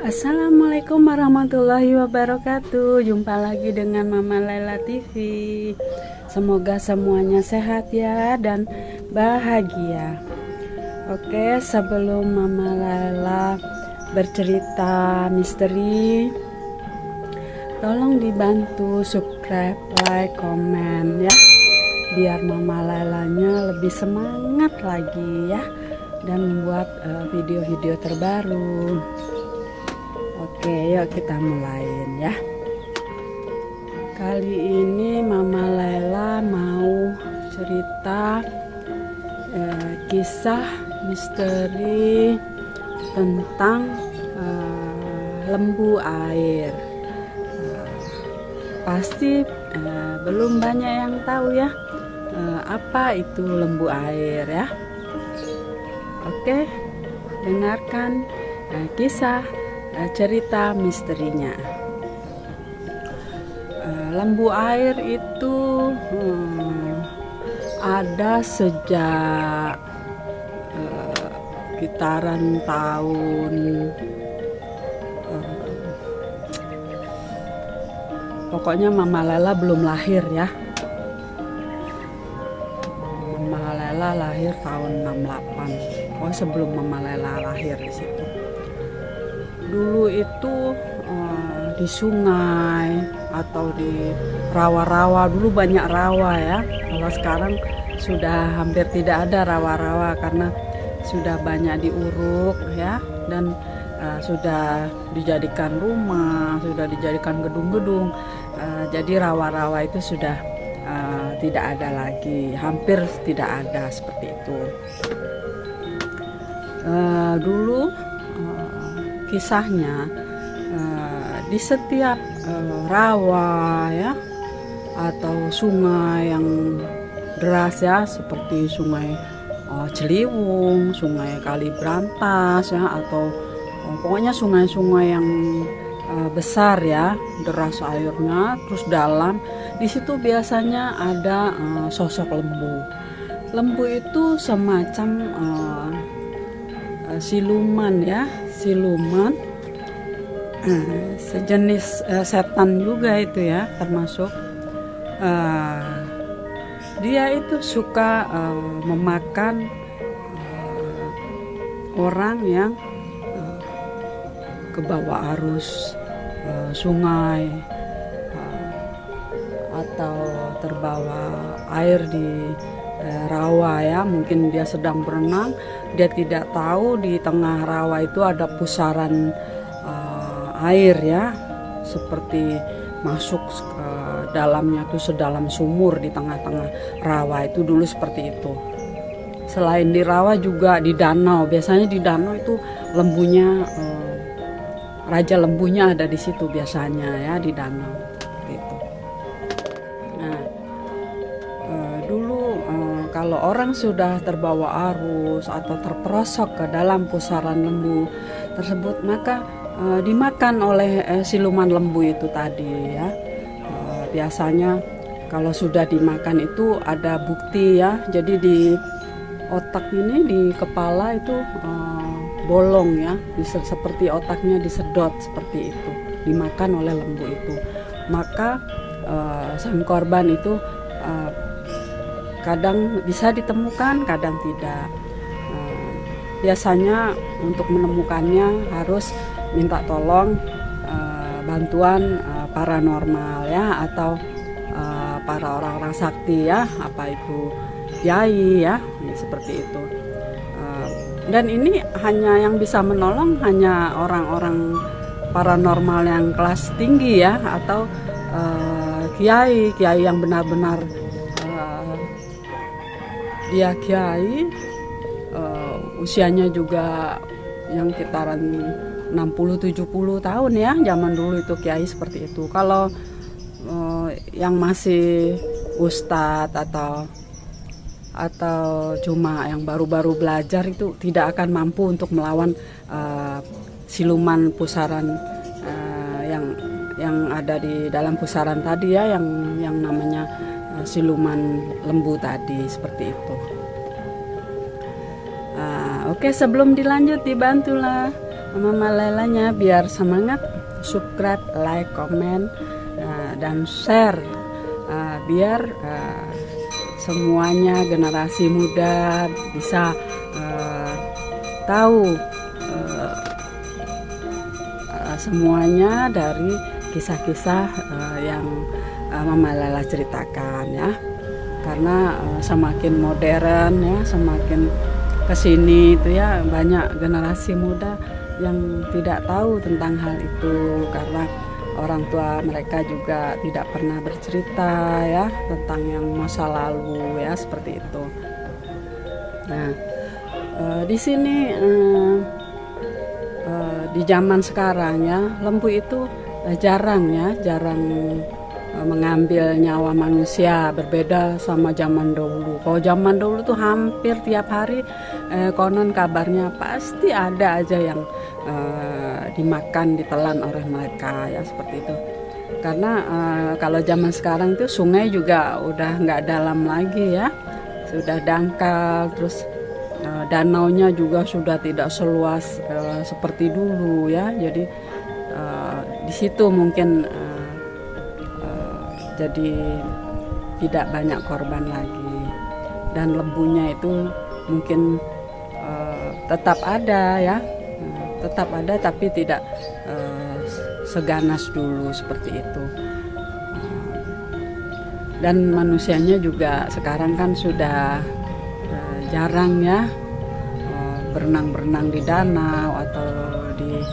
Assalamualaikum warahmatullahi wabarakatuh. Jumpa lagi dengan Mama Laila TV. Semoga semuanya sehat ya dan bahagia. Oke, sebelum Mama Laila bercerita misteri, tolong dibantu subscribe, like, komen ya, biar Mama Lailanya lebih semangat lagi ya, dan membuat video-video terbaru. Oke, yuk kita mulain ya. Kali ini Mama Laila mau cerita kisah misteri tentang lembu air. Pasti belum banyak yang tahu ya apa itu lembu air ya. Oke, dengarkan kisah cerita misterinya. Lembu air itu ada sejak sekitaran tahun pokoknya Mama Laila belum lahir ya. Mama Laila lahir tahun 68. Oh, sebelum Mama Laila lahir di situ. Dulu itu di sungai atau di rawa-rawa, dulu banyak rawa ya. Kalau sekarang sudah hampir tidak ada rawa-rawa karena sudah banyak diuruk ya, dan sudah dijadikan rumah, sudah dijadikan gedung-gedung. Jadi rawa-rawa itu sudah tidak ada lagi, hampir tidak ada seperti itu. Dulu kisahnya di setiap rawa ya atau sungai yang deras ya, seperti sungai Ciliwung, sungai Kalibrantas ya, atau pokoknya sungai-sungai yang besar ya, deras airnya, terus dalam, di situ biasanya ada sosok lembu. Lembu itu semacam siluman ya, siluman, sejenis setan juga itu ya, termasuk dia itu suka memakan orang yang ke bawah arus sungai atau terbawa air di rawa ya. Mungkin dia sedang berenang, dia tidak tahu di tengah rawa itu ada pusaran air ya, seperti masuk ke dalamnya tuh sedalam sumur di tengah-tengah rawa itu. Dulu seperti itu. Selain di rawa juga di danau, biasanya di danau itu lembunya, raja lembunya ada di situ biasanya ya, di danau gitu. Nah, dulu kalau orang sudah terbawa arus atau terperosok ke dalam pusaran lembu tersebut, maka dimakan oleh siluman lembu itu tadi ya. Biasanya kalau sudah dimakan itu ada bukti ya, jadi di otak ini, di kepala itu bolong ya, seperti otaknya disedot seperti itu, dimakan oleh lembu itu. Maka sang korban itu kadang bisa ditemukan, kadang tidak. Biasanya untuk menemukannya harus minta tolong bantuan paranormal ya, atau para orang-orang sakti ya, apa itu kiai ya, seperti itu. Dan ini hanya yang bisa menolong hanya orang-orang paranormal yang kelas tinggi ya, atau kiai yang benar-benar dia kiai, usianya juga yang kitaran 60-70 tahun ya, zaman dulu itu kiai seperti itu. Kalau yang masih ustadz atau cuma yang baru-baru belajar itu tidak akan mampu untuk melawan siluman pusaran yang ada di dalam pusaran tadi ya, yang namanya siluman lembu tadi, seperti itu. Oke, sebelum dilanjut dibantulah Mama Lailanya biar semangat, subscribe, like, komen, dan share, biar semuanya generasi muda bisa tahu semuanya dari kisah-kisah yang Mama Laila ceritakan ya. Karena semakin modern ya, semakin kesini itu ya, banyak generasi muda yang tidak tahu tentang hal itu karena orang tua mereka juga tidak pernah bercerita ya tentang yang masa lalu ya, seperti itu. Nah, di sini di zaman sekarang ya, lembu itu jarang mengambil nyawa manusia, berbeda sama zaman dahulu. Kalau zaman dahulu tuh hampir tiap hari konon kabarnya pasti ada aja yang dimakan, ditelan oleh mereka ya, seperti itu. Karena kalau zaman sekarang tuh sungai juga udah nggak dalam lagi ya, sudah dangkal, terus danaunya juga sudah tidak seluas seperti dulu ya. Jadi di situ mungkin jadi tidak banyak korban lagi, dan lembunya itu mungkin tetap ada ya, tetap ada tapi tidak seganas dulu seperti itu. Dan manusianya juga sekarang kan sudah jarang ya berenang-berenang di danau atau di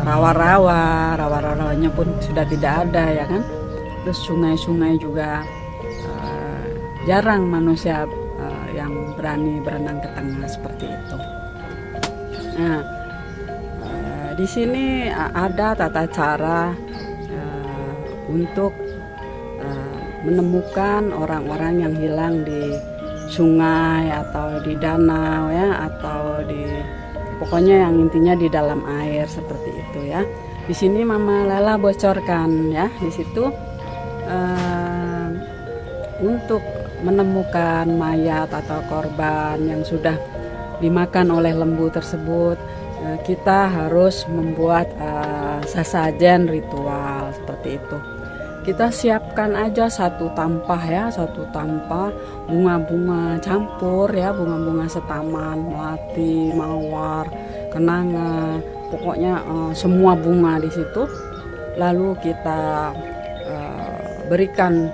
rawa-rawanya pun sudah tidak ada ya kan. Terus sungai-sungai juga jarang manusia yang berani berenang ke tengah seperti itu. Nah, di sini ada tata cara untuk menemukan orang-orang yang hilang di sungai atau di danau ya, atau pokoknya yang intinya di dalam air seperti itu ya. Di sini Mama Laila bocorkan ya, di situ untuk menemukan mayat atau korban yang sudah dimakan oleh lembu tersebut, kita harus membuat sesajen ritual seperti itu. Kita siapkan aja satu tampah ya, satu tampah bunga-bunga campur ya, bunga-bunga setaman, melati, mawar, kenanga, pokoknya semua bunga di situ. Lalu kita berikan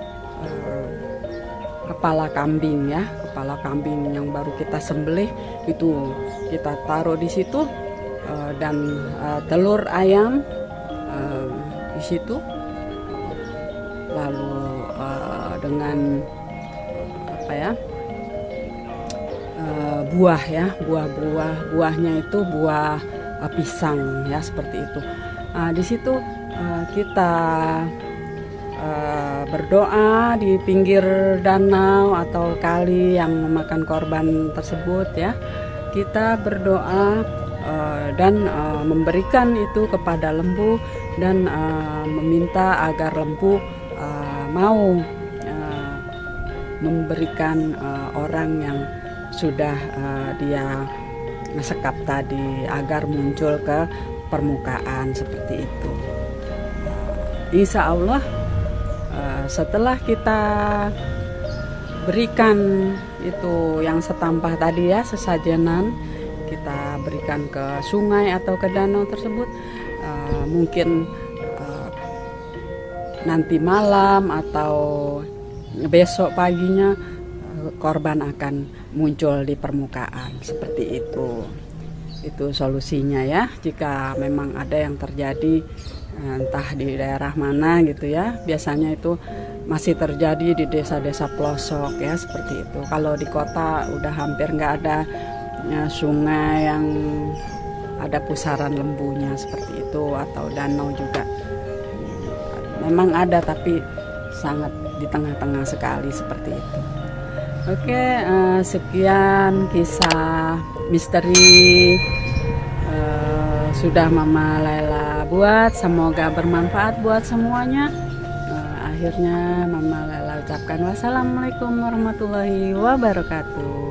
kepala kambing ya, kepala kambing yang baru kita sembelih itu kita taruh di situ, dan telur ayam di situ. Lalu dengan buah ya, buahnya itu buah pisang ya, seperti itu. Di situ kita berdoa di pinggir danau atau kali yang memakan korban tersebut ya. Kita berdoa dan memberikan itu kepada lembu, dan meminta agar lembu mau memberikan orang yang sudah dia sekap tadi agar muncul ke permukaan seperti itu. Insya Allah setelah kita berikan itu yang setampah tadi ya, sesajenan, kita berikan ke sungai atau ke danau tersebut, mungkin nanti malam atau besok paginya korban akan muncul di permukaan seperti itu. Itu solusinya ya, jika memang ada yang terjadi entah di daerah mana gitu ya. Biasanya itu masih terjadi di desa-desa pelosok ya, seperti itu. Kalau di kota udah hampir nggak ada sungai yang ada pusaran lembunya seperti itu, atau danau juga memang ada tapi sangat di tengah-tengah sekali seperti itu. Oke, sekian kisah misteri sudah Mama Laila buat, semoga bermanfaat buat semuanya. Akhirnya Mama Laila ucapkan wassalamualaikum warahmatullahi wabarakatuh.